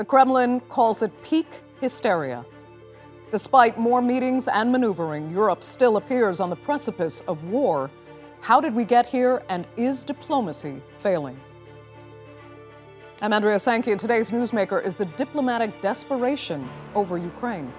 The Kremlin calls it peak hysteria. Despite more meetings and maneuvering, Europe still appears on the precipice of war. How did we get here, and is diplomacy failing? I'm Andrey Kortunov, and today's newsmaker is the diplomatic desperation over Ukraine.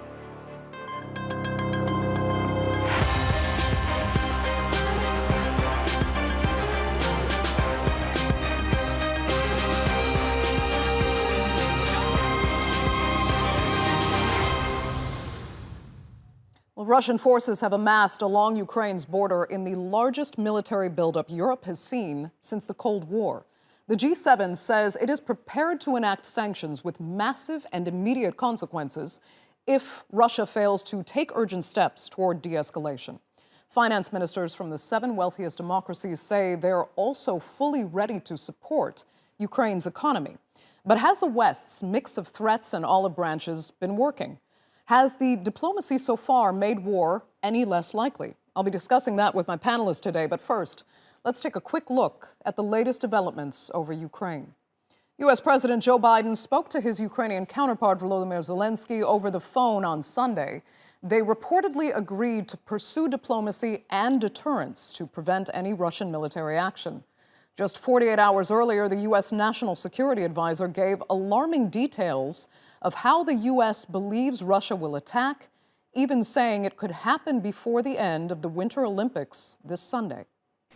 Russian forces have amassed along Ukraine's border in the largest military buildup Europe has seen since the Cold War. The G7 says it is prepared to enact sanctions with massive and immediate consequences if Russia fails to take urgent steps toward de-escalation. Finance ministers from the 7 wealthiest democracies say they're also fully ready to support Ukraine's economy. But has the West's mix of threats and olive branches been working? Has the diplomacy so far made war any less likely? I'll be discussing that with my panelists today, but first, let's take a quick look at the latest developments over Ukraine. U.S. President Joe Biden spoke to his Ukrainian counterpart Volodymyr Zelenskyy over the phone on Sunday. They reportedly agreed to pursue diplomacy and deterrence to prevent any Russian military action. Just 48 hours earlier, the U.S. National Security Advisor gave alarming details of how the U.S. believes Russia will attack, even saying it could happen before the end of the Winter Olympics this Sunday.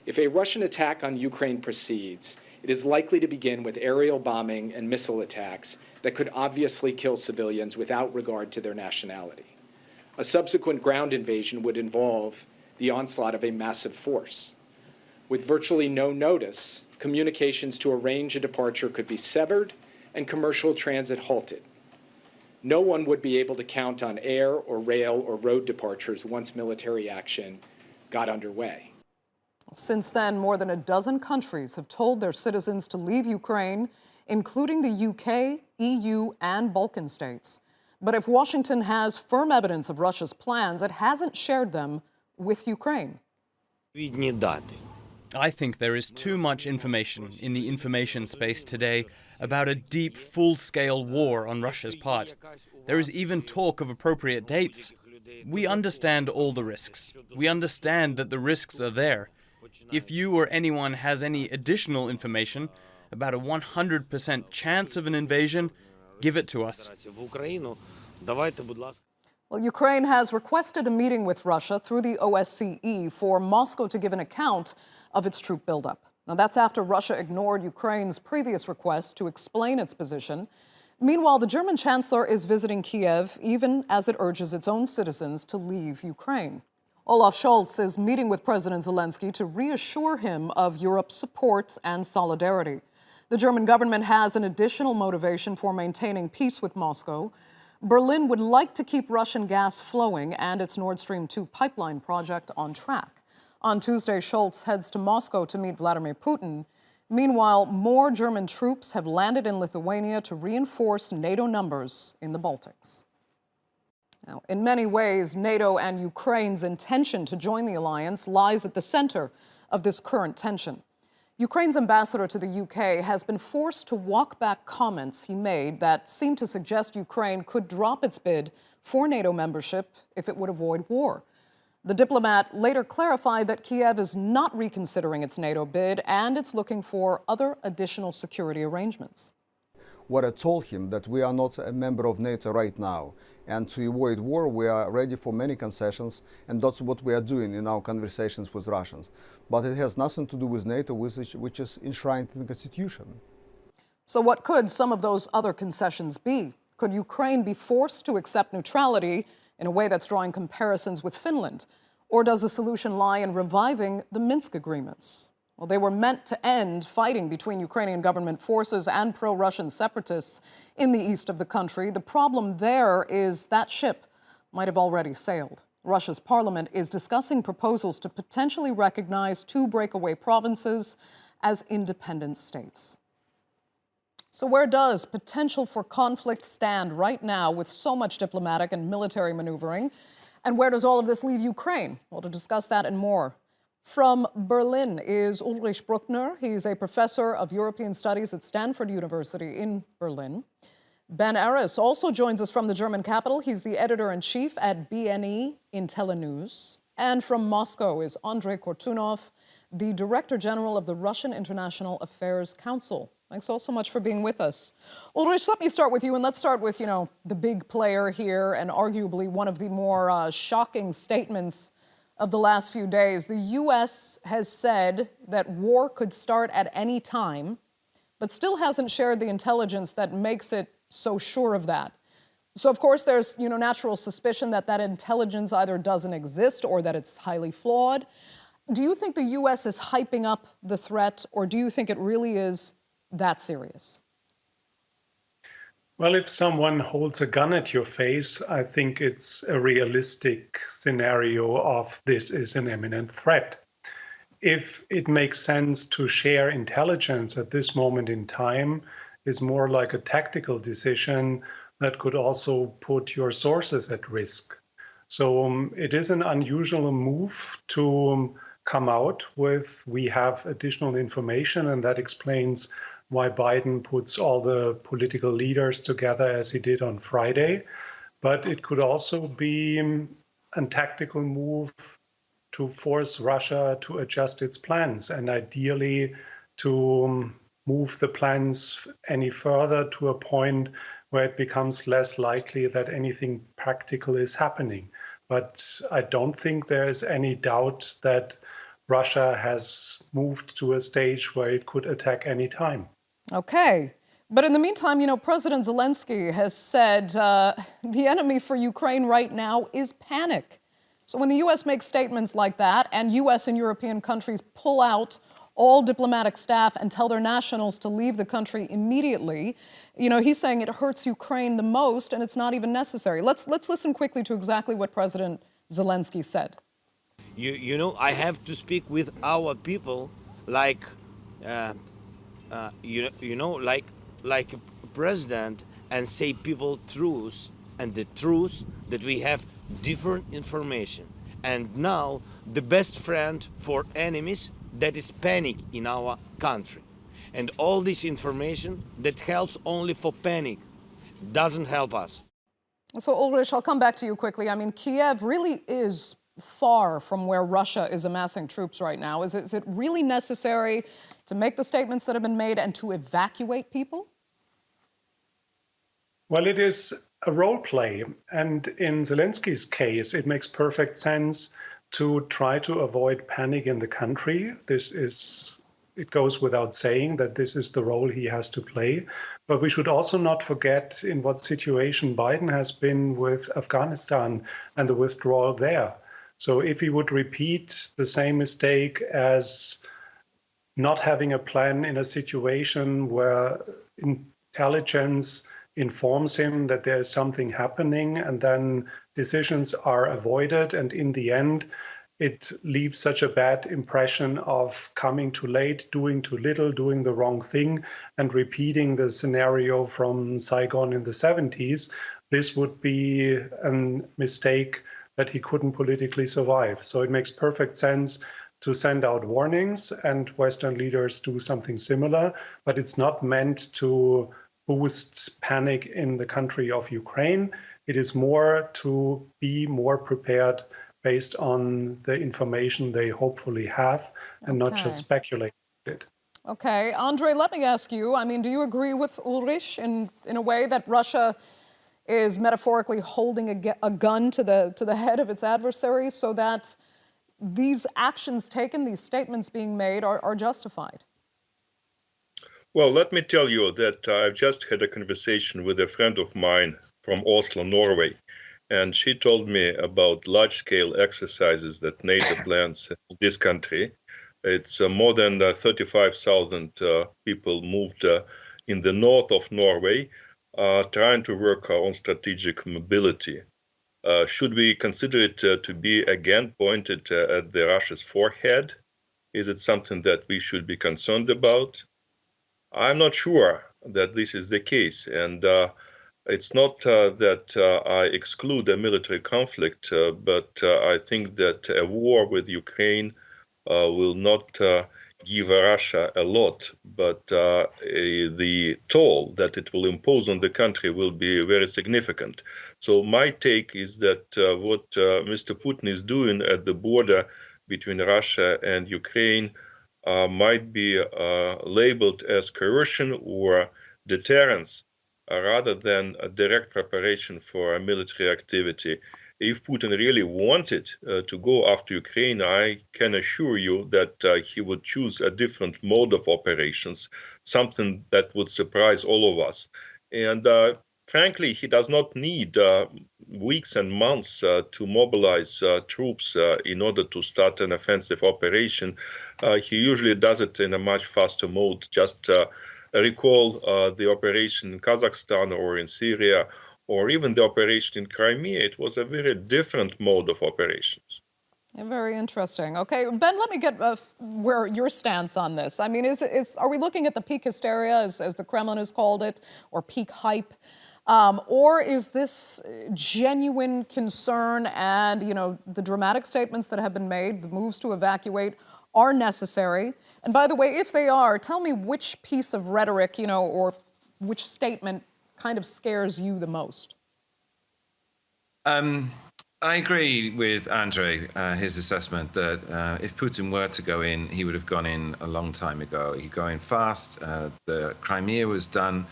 If a Russian attack on Ukraine proceeds, it is likely to begin with aerial bombing and missile attacks that could obviously kill civilians without regard to their nationality. A subsequent ground invasion would involve the onslaught of a massive force. With virtually no notice, communications to arrange a departure could be severed and commercial transit halted. No one would be able to count on air or rail or road departures once military action got underway. Since then, more than a dozen countries have told their citizens to leave Ukraine, including the UK, EU, and Balkan states. But if Washington has firm evidence of Russia's plans, it hasn't shared them with Ukraine. I think there is too much information in the information space today about a deep, full-scale war on Russia's part. There is even talk of appropriate dates. We understand all the risks. We understand that the risks are there. If you or anyone has any additional information about a 100% chance of an invasion, give it to us. Well, Ukraine has requested a meeting with Russia through the OSCE for Moscow to give an account of its troop buildup. Now, that's after Russia ignored Ukraine's previous request to explain its position. Meanwhile, the German Chancellor is visiting Kiev, even as it urges its own citizens to leave Ukraine. Olaf Sholz is meeting with President Zelenskyy to reassure him of Europe's support and solidarity. The German government has an additional motivation for maintaining peace with Moscow. Berlin would like to keep Russian gas flowing and its Nord Stream 2 pipeline project on track. On Tuesday, Sholz heads to Moscow to meet Vladimir Putin. Meanwhile, more German troops have landed in Lithuania to reinforce NATO numbers in the Baltics. Now, in many ways, NATO and Ukraine's intention to join the alliance lies at the center of this current tension. Ukraine's ambassador to the UK has been forced to walk back comments he made that seemed to suggest Ukraine could drop its bid for NATO membership if it would avoid war. The diplomat later clarified that Kiev is not reconsidering its NATO bid and it's looking for other additional security arrangements. What I told him that we are not a member of NATO right now, and to avoid war we are ready for many concessions, and that's what we are doing in our conversations with Russians. But it has nothing to do with NATO, which is enshrined in the Constitution. So what could some of those other concessions be? Could Ukraine be forced to accept neutrality in a way that's drawing comparisons with Finland? Or does the solution lie in reviving the Minsk agreements? Well, they were meant to end fighting between Ukrainian government forces and pro-Russian separatists in the east of the country. The problem there is that ship might have already sailed. Russia's parliament is discussing proposals to potentially recognize 2 breakaway provinces as independent states. So where does potential for conflict stand right now with so much diplomatic and military maneuvering? And where does all of this leave Ukraine? Well, to discuss that and more, from Berlin is Ulrich Brueckner. He's a professor of European Studies at Stanford University in Berlin. Ben Aris also joins us from the German capital. He's the editor-in-chief at BNE IntelliNews. And from Moscow is Andrey Kortunov, the Director General of the Russian International Affairs Council. Thanks all so much for being with us. Ulrich, let me start with you, and let's start with, the big player here and arguably one of the more shocking statements of the last few days. The U.S. has said that war could start at any time, but still hasn't shared the intelligence that makes it so sure of that. So, of course, there's, natural suspicion that that intelligence either doesn't exist or that it's highly flawed. Do you think the U.S. is hyping up the threat, or do you think it really is that serious? Well, if someone holds a gun at your face, I think it's a realistic scenario of this is an imminent threat. If it makes sense to share intelligence at this moment in time, is more like a tactical decision that could also put your sources at risk. So it is an unusual move to come out with, we have additional information, and that explains why Biden puts all the political leaders together as he did on Friday. But it could also be a tactical move to force Russia to adjust its plans, and ideally to move the plans any further to a point where it becomes less likely that anything practical is happening. But I don't think there is any doubt that Russia has moved to a stage where it could attack any time. Okay. But in the meantime, President Zelenskyy has said the enemy for Ukraine right now is panic. So when the U.S. makes statements like that and U.S. and European countries pull out all diplomatic staff and tell their nationals to leave the country immediately, he's saying it hurts Ukraine the most and it's not even necessary. Let's listen quickly to exactly what President Zelenskyy said. I have to speak with our people like a president and say people truth, and the truth that we have different information. And now the best friend for enemies, that is panic in our country. And all this information that helps only for panic doesn't help us. So Ulrich, I'll come back to you quickly. Kiev really is far from where Russia is amassing troops right now. Is it really necessary to make the statements that have been made and to evacuate people? Well, it is a role play. And in Zelenskyy's case, it makes perfect sense to try to avoid panic in the country. It goes without saying that this is the role he has to play. But we should also not forget in what situation Biden has been with Afghanistan and the withdrawal there. So if he would repeat the same mistake as not having a plan in a situation where intelligence informs him that there is something happening and then decisions are avoided, and in the end, it leaves such a bad impression of coming too late, doing too little, doing the wrong thing, and repeating the scenario from Saigon in the 70s, this would be a mistake that he couldn't politically survive. So it makes perfect sense to send out warnings, and Western leaders do something similar, but it's not meant to boost panic in the country of Ukraine. It is more to be more prepared based on the information they hopefully have and not just speculate it. Okay, Andrey, let me ask you, do you agree with Ulrich in a way that Russia is metaphorically holding a gun to the head of its adversaries so that these actions taken, these statements being made are justified? Well, let me tell you that I've just had a conversation with a friend of mine from Oslo, Norway, and she told me about large-scale exercises that NATO plans in this country. It's more than 35,000 people moved in the north of Norway, trying to work on strategic mobility. Should we consider it to be again pointed at the Russia's forehead? Is it something that we should be concerned about? I'm not sure that this is the case, and it's not that I exclude a military conflict, but I think that a war with Ukraine will not give Russia a lot, but the toll that it will impose on the country will be very significant. So my take is that what Mr. Putin is doing at the border between Russia and Ukraine might be labeled as coercion or deterrence rather than a direct preparation for a military activity. If Putin really wanted to go after Ukraine, I can assure you that he would choose a different mode of operations, something that would surprise all of us. And frankly, he does not need weeks and months to mobilize troops in order to start an offensive operation. He usually does it in a much faster mode. Just recall the operation in Kazakhstan or in Syria, or even the operation in Crimea. It was a very different mode of operations. Yeah, very interesting. Okay, Ben, let me get where your stance on this. I mean, are we looking at the peak hysteria, as the Kremlin has called it, or peak hype? Or is this genuine concern and, the dramatic statements that have been made, the moves to evacuate, are necessary? And by the way, if they are, tell me which piece of rhetoric, or which statement kind of scares you the most? I agree with Andrey, his assessment that if Putin were to go in, he would have gone in a long time ago. He'd go in fast. The Crimea was done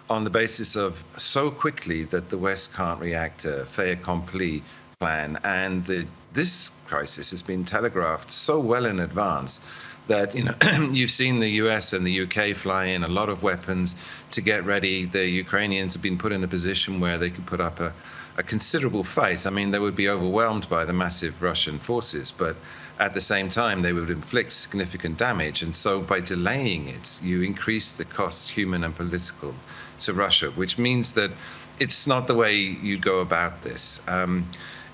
on the basis of so quickly that the West can't react, a fait accompli plan. And this crisis has been telegraphed so well in advance that you've seen the US and the UK fly in a lot of weapons to get ready. The Ukrainians have been put in a position where they could put up a considerable fight. I mean, they would be overwhelmed by the massive Russian forces, but at the same time, they would inflict significant damage. And so by delaying it, you increase the costs, human and political, to Russia, which means that it's not the way you go about this.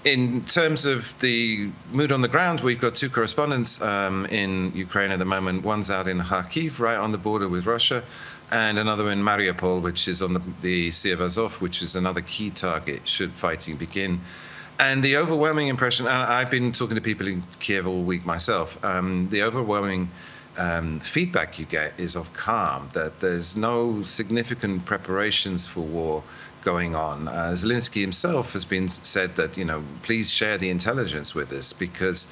In terms of the mood on the ground, we've got two correspondents in Ukraine at the moment. One's out in Kharkiv, right on the border with Russia, and another in Mariupol, which is on the Sea of Azov, which is another key target should fighting begin. And the overwhelming impression, and I've been talking to people in Kiev all week myself, the overwhelming feedback you get is of calm, that there's no significant preparations for war going on. Zelenskyy himself has been said that, please share the intelligence with us, because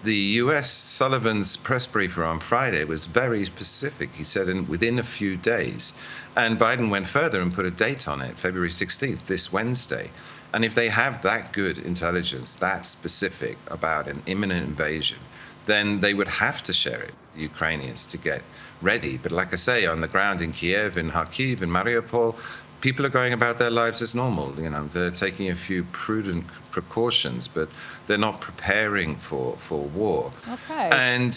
the US Sullivan's press briefer on Friday was very specific. He said within a few days. And Biden went further and put a date on it, February 16th, this Wednesday. And if they have that good intelligence, that specific about an imminent invasion, then they would have to share it with the Ukrainians to get ready. But like I say, on the ground in Kiev, in Kharkiv, in Mariupol, people are going about their lives as normal. They're taking a few prudent precautions, but they're not preparing for war. Okay. And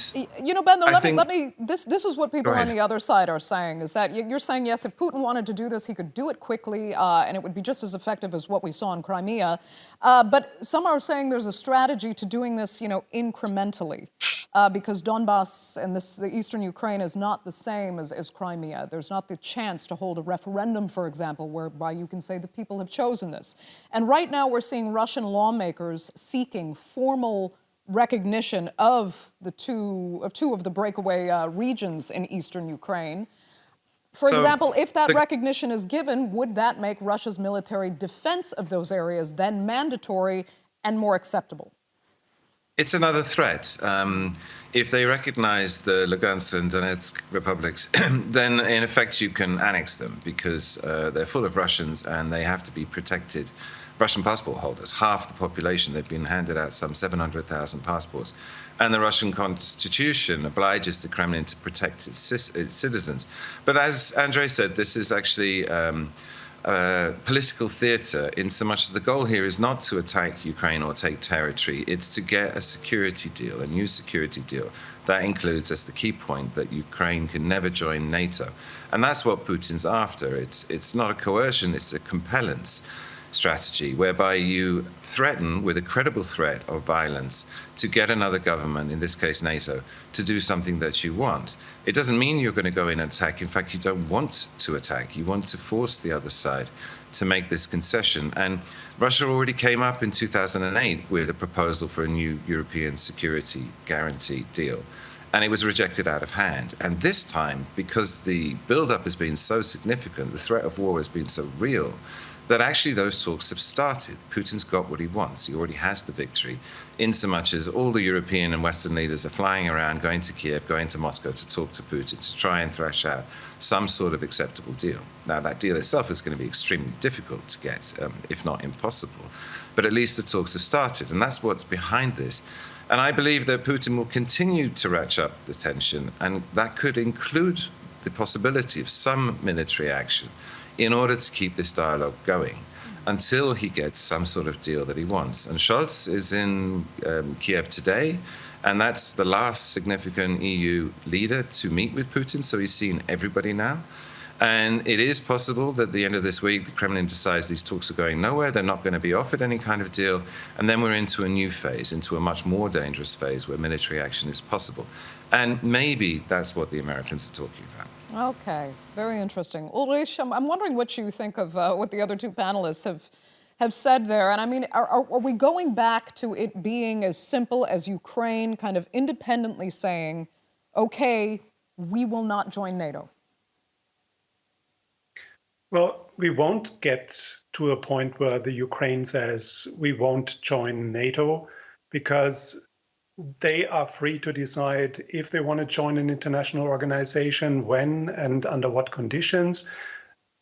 Ben, this is what people on the other side are saying, is that you're saying, yes, if Putin wanted to do this, he could do it quickly, and it would be just as effective as what we saw in Crimea. But some are saying there's a strategy to doing this, incrementally, because Donbass and the eastern Ukraine is not the same as Crimea. There's not the chance to hold a referendum, for example, whereby you can say the people have chosen this. And right now we're seeing Russian lawmakers seeking formal recognition of two of the breakaway regions in eastern Ukraine. For example, if that recognition is given, would that make Russia's military defense of those areas then mandatory and more acceptable? It's another threat. If they recognize the Lugansk and Donetsk republics, then in effect you can annex them, because they're full of Russians and they have to be protected. Russian passport holders, half the population, they've been handed out some 700,000 passports. And the Russian constitution obliges the Kremlin to protect its citizens. But as Andrey said, this is actually political theater, in so much as the goal here is not to attack Ukraine or take territory. It's to get a security deal, a new security deal. That includes, as the key point, that Ukraine can never join NATO. And that's what Putin's after. It's not a coercion, it's a compellence strategy, whereby you threaten with a credible threat of violence to get another government, in this case NATO, to do something that you want. It doesn't mean you're going to go in and attack. In fact, you don't want to attack. You want to force the other side to make this concession. And Russia already came up in 2008 with a proposal for a new European security guarantee deal. and it was rejected out of hand. And this time, because the build-up has been so significant, the threat of war has been so real, that actually those talks have started. Putin's got what he wants. He already has the victory, in so much as all the European and Western leaders are flying around, going to Kiev, going to Moscow to talk to Putin, to try and thrash out some sort of acceptable deal. Now, that deal itself is going to be extremely difficult to get, if not impossible. But at least the talks have started, and that's what's behind this. And I believe that Putin will continue to ratchet up the tension, and that could include the possibility of some military action in order to keep this dialogue going until he gets some sort of deal that he wants. And Scholz is in Kiev today, and that's the last significant EU leader to meet with Putin, so he's seen everybody now. And it is possible that at the end of this week, the Kremlin decides these talks are going nowhere, they're not going to be offered any kind of deal, and then we're into a new phase, into a much more dangerous phase where military action is possible. And maybe that's what the Americans are talking about. Okay, very interesting. Ulrich, I'm wondering what you think of what the other two panelists have said there. And I mean, are we going back to it being as simple as Ukraine kind of independently saying, okay, we will not join NATO? Well, we won't get to a point where the Ukraine says we won't join NATO, because they are free to decide if they want to join an international organization, when and under what conditions.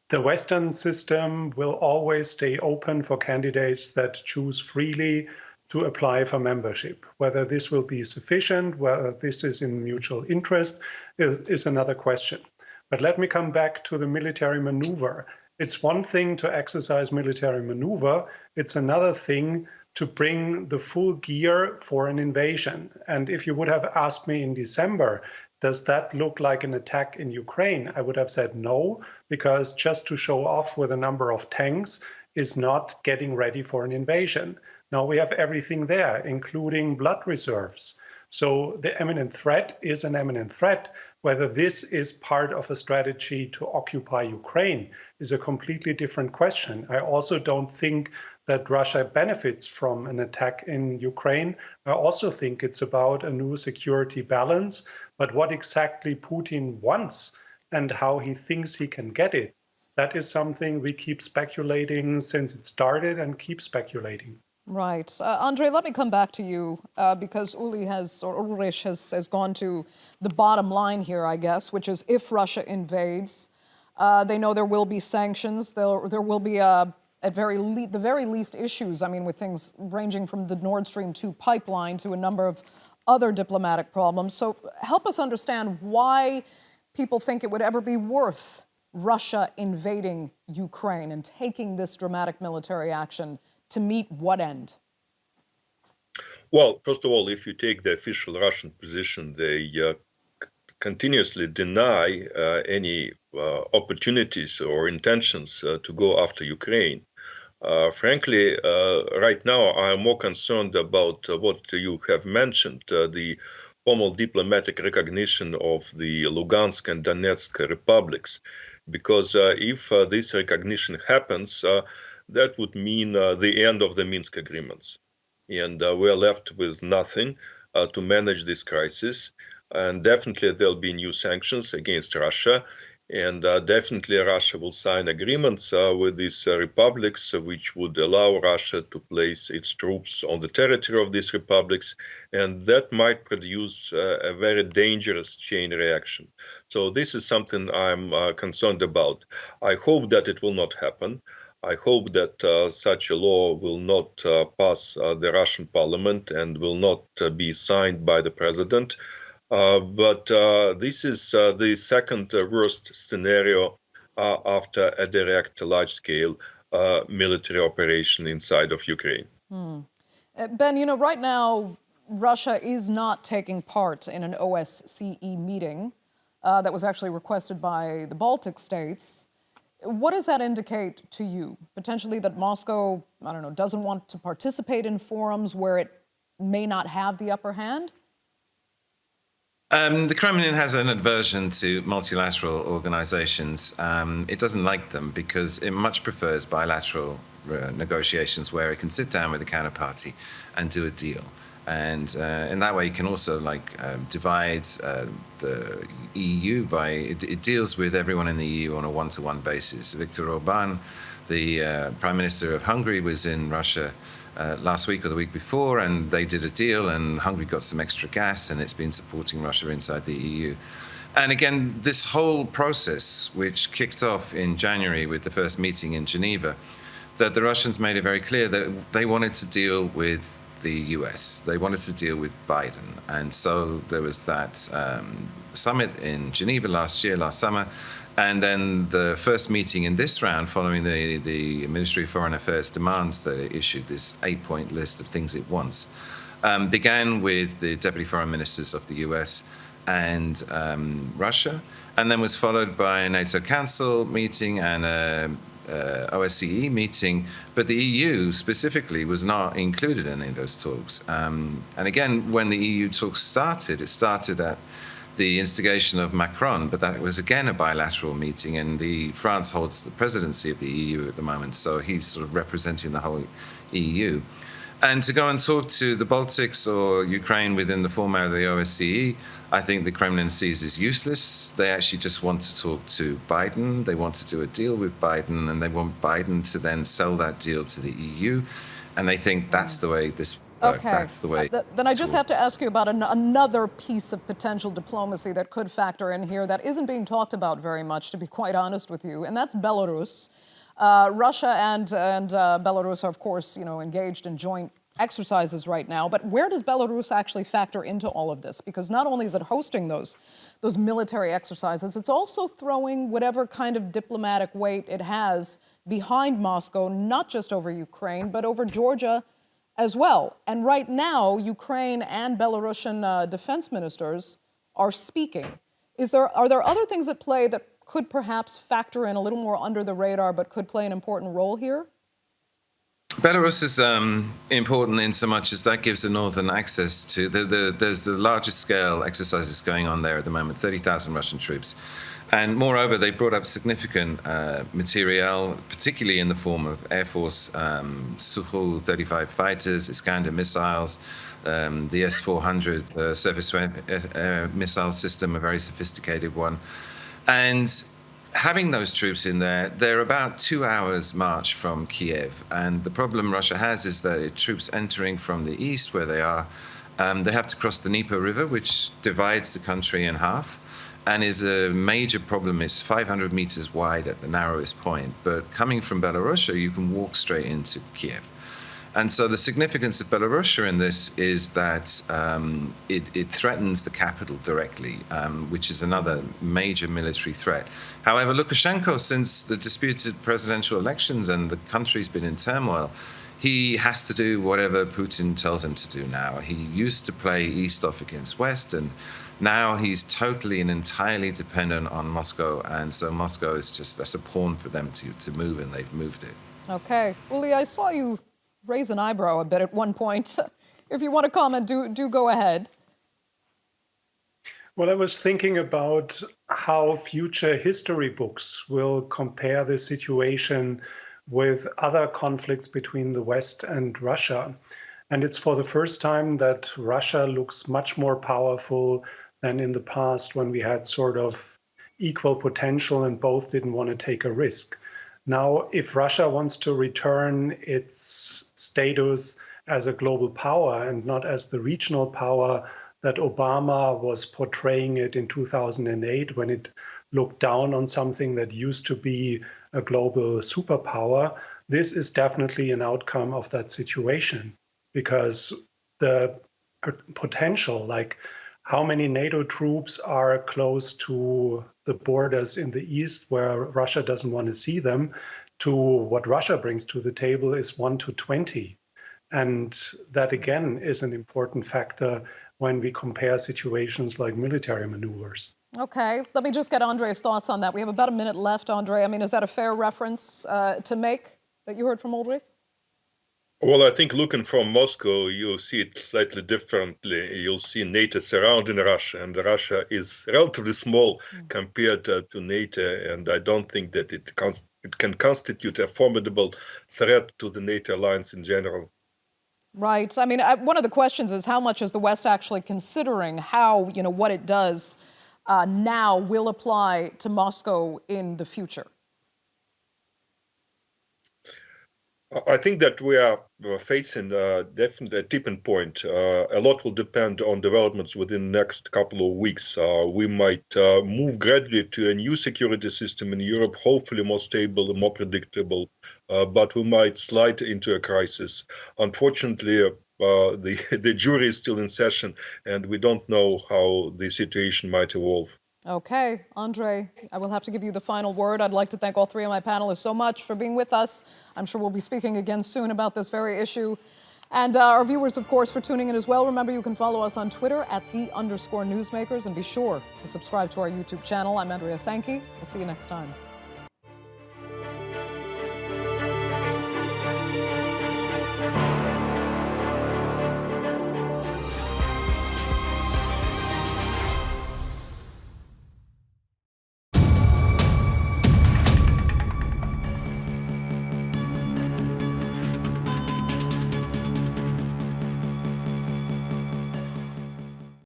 The Western system will always stay open for candidates that choose freely to apply for membership. Whether this will be sufficient, whether this is in mutual interest, is another question. But let me come back to the military maneuver. It's one thing to exercise military maneuver. It's another thing to bring the full gear for an invasion. And if you would have asked me in December, does that look like an attack in Ukraine? I would have said no, because just to show off with a number of tanks is not getting ready for an invasion. Now we have everything there, including blood reserves. So the imminent threat is an imminent threat. Whether this is part of a strategy to occupy Ukraine is a completely different question. I also don't think that Russia benefits from an attack in Ukraine. I also think it's about a new security balance, but what exactly Putin wants and how he thinks he can get it, that is something we keep speculating since it started and keep speculating. Right. Andrey, let me come back to you because Ulrich has gone to the bottom line here, I guess, which is if Russia invades, they know there will be sanctions, there will be the very least issues, I mean, with things ranging from the Nord Stream 2 pipeline to a number of other diplomatic problems. So help us understand why people think it would ever be worth Russia invading Ukraine and taking this dramatic military action to meet what end? Well, first of all, if you take the official Russian position, they continuously deny any opportunities or intentions to go after Ukraine. Frankly, right now, I'm more concerned about what you have mentioned, the formal diplomatic recognition of the Lugansk and Donetsk republics. Because if this recognition happens, that would mean the end of the Minsk agreements. And we're left with nothing to manage this crisis. And definitely there'll be new sanctions against Russia. And definitely Russia will sign agreements with these republics, which would allow Russia to place its troops on the territory of these republics. And that might produce a very dangerous chain reaction. So this is something I'm concerned about. I hope that it will not happen. I hope that such a law will not pass the Russian parliament and will not be signed by the president. But this is the second worst scenario after a direct large-scale military operation inside of Ukraine. Ben, you know, right now, Russia is not taking part in an OSCE meeting that was actually requested by the Baltic states. What does that indicate to you? Potentially that Moscow, I don't know, doesn't want to participate in forums where it may not have the upper hand? The Kremlin has an aversion to multilateral organizations. It doesn't like them because it much prefers bilateral negotiations where it can sit down with the counterparty and do a deal. And in that way, you can also divide the EU by, it deals with everyone in the EU on a one-to-one basis. Viktor Orban, the Prime Minister of Hungary, was in Russia last week or the week before, and they did a deal, and Hungary got some extra gas, and it's been supporting Russia inside the EU. And again, this whole process, which kicked off in January with the first meeting in Geneva, that the Russians made it very clear that they wanted to deal with the US. They wanted to deal with Biden. And so there was that summit in Geneva last summer. And then the first meeting in this round, following the Ministry of Foreign Affairs demands that it issued this 8-point list of things it wants, began with the deputy foreign ministers of the US and Russia, and then was followed by a NATO Council meeting and a OSCE meeting, but the EU specifically was not included in any of those talks. And again, when the EU talks started, it started at the instigation of Macron, but that was again a bilateral meeting, and France holds the presidency of the EU at the moment, so he's sort of representing the whole EU. And to go and talk to the Baltics or Ukraine within the format of the OSCE, I think the Kremlin sees as useless. They actually just want to talk to Biden. They want to do a deal with Biden, and they want Biden to then sell that deal to the EU. And they think that's the way this works. Okay. That's the way. Then I just have to ask you about another piece of potential diplomacy that could factor in here that isn't being talked about very much, to be quite honest with you, and that's Belarus. Russia and Belarus are, of course, engaged in joint exercises right now. But where does Belarus actually factor into all of this? Because not only is it hosting those military exercises, it's also throwing whatever kind of diplomatic weight it has behind Moscow, not just over Ukraine, but over Georgia as well. And right now, Ukraine and Belarusian defense ministers are speaking. Are there other things at play that could perhaps factor in a little more under the radar, but could play an important role here? Belarus is important in so much as that gives the northern access to there's the largest scale exercises going on there at the moment, 30,000 Russian troops. And moreover, they brought up significant material, particularly in the form of Air Force Su-35 fighters, Iskander missiles, the S-400 surface missile system, a very sophisticated one. And having those troops in there, they're about 2 hours march from Kiev. And the problem Russia has is that troops entering from the east, where they are, they have to cross the Dnieper River, which divides the country in half, and is a major problem. It's 500 meters wide at the narrowest point. But coming from Belarus, you can walk straight into Kiev. And so the significance of Belarus in this is that it threatens the capital directly, which is another major military threat. However, Lukashenko, since the disputed presidential elections and the country's been in turmoil, he has to do whatever Putin tells him to do now. He used to play East off against West, and now he's totally and entirely dependent on Moscow. And so Moscow is just, that's a pawn for them to move, and they've moved it. Okay. Uli, I saw you raise an eyebrow a bit at one point. If you want to comment, do go ahead. Well, I was thinking about how future history books will compare the situation with other conflicts between the West and Russia. And it's for the first time that Russia looks much more powerful than in the past, when we had sort of equal potential and both didn't want to take a risk. Now, if Russia wants to return its status as a global power and not as the regional power that Obama was portraying it in 2008, when it looked down on something that used to be a global superpower, this is definitely an outcome of that situation, because the potential, like how many NATO troops are close to the borders in the east where Russia doesn't want to see them, to what Russia brings to the table is 1 to 20. And that, again, is an important factor when we compare situations like military maneuvers. Okay, let me just get Andrei's thoughts on that. We have about a minute left, Andrei. I mean, is that a fair reference to make that you heard from Ulrich? Well, I think looking from Moscow, you see it slightly differently. You'll see NATO surrounding Russia, and Russia is relatively small compared to NATO, and I don't think that it can constitute a formidable threat to the NATO alliance in general. Right. I mean, one of the questions is how much is the West actually considering how, what it does now will apply to Moscow in the future? I think that we are facing definitely a tipping point. A lot will depend on developments within the next couple of weeks. We might move gradually to a new security system in Europe, hopefully more stable and more predictable, but we might slide into a crisis. Unfortunately, the jury is still in session, and we don't know how the situation might evolve. Okay, Andrey, I will have to give you the final word. I'd like to thank all three of my panelists so much for being with us. I'm sure we'll be speaking again soon about this very issue. And our viewers, of course, for tuning in as well. Remember, you can follow us on Twitter at @the_newsmakers, and be sure to subscribe to our YouTube channel. I'm Andrea Sankey. We'll see you next time.